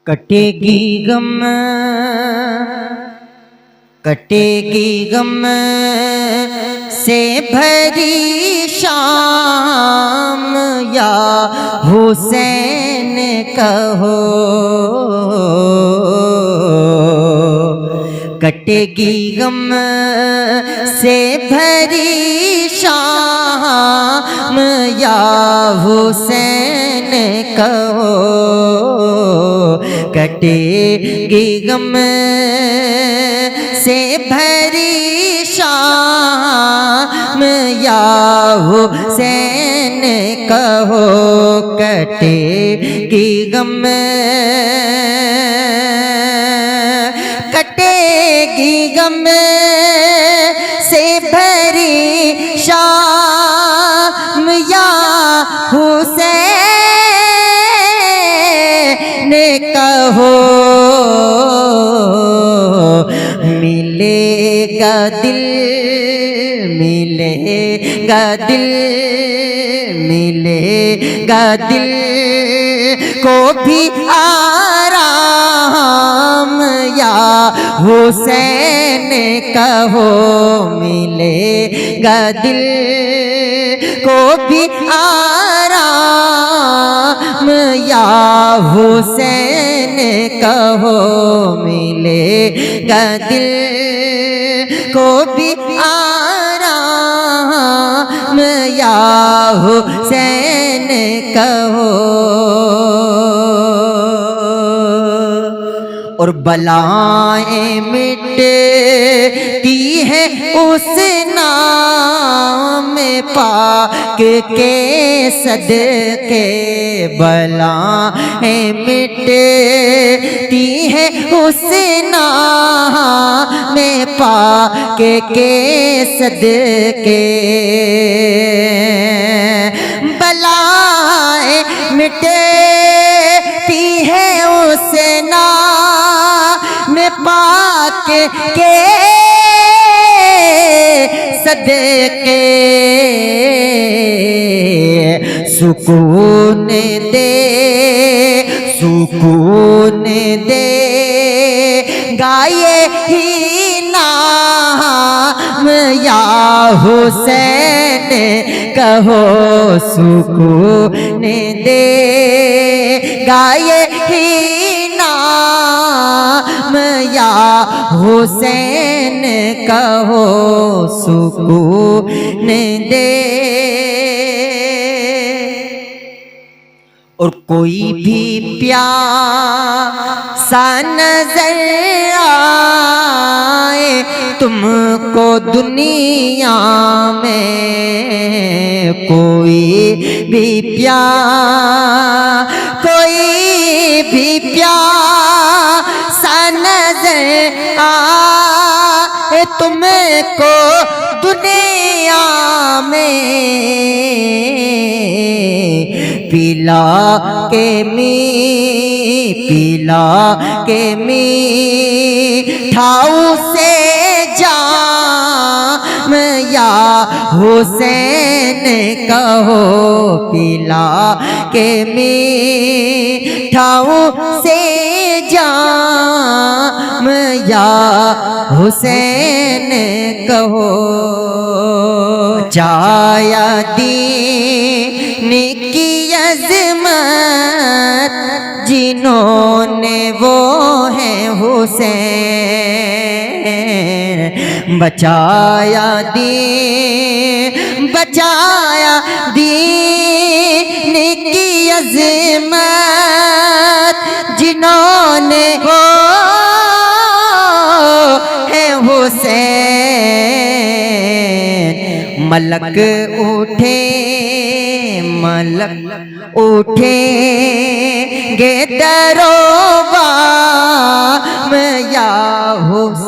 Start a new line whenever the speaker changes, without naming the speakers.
کٹے گی غم سے بھری شام یا حسین کہو، کٹے گی غم سے بھری شام یا حسین کہو، کٹے گی غم سے بھری شام یا حسین کہو، کٹے گی غم سے بھری شام یا حسین کہو، ملے گا دل کو بھی آرام یا حسین کہو، ملے گا دل کو بھی آرام یا حسین کہو، ملے گا دل کو بھی آرام یا حسین کہو، اور بلائیں مٹتی ہے اس نام پاک کے صدقے، بلائیں مٹتی ہے اس نام پاک کے صدقے، بلائیں مٹتی ہے اس نام پاک کے صدقے، سکون دے گا یہی نام یا حسین کہو، سکون دے گا یہی نام یا حسین کہو، سکون دے، اور کوئی بھی پیاسا نظر آئے تم کو دنیا میں، کوئی بھی پیاسا نظر آئے تم کو دنیا میں، پلا کے میٹھا سے جام یا حسین کہو، پلا کے میٹھا سے جام یا حسین کہو، چایا دین کی عظمت جنہوں نے وہ ہیں حسین، بچایا دین کی عظمت جنہوں نے وہ ہیں حسین، ملک اٹھیں گے در و بام یا حسین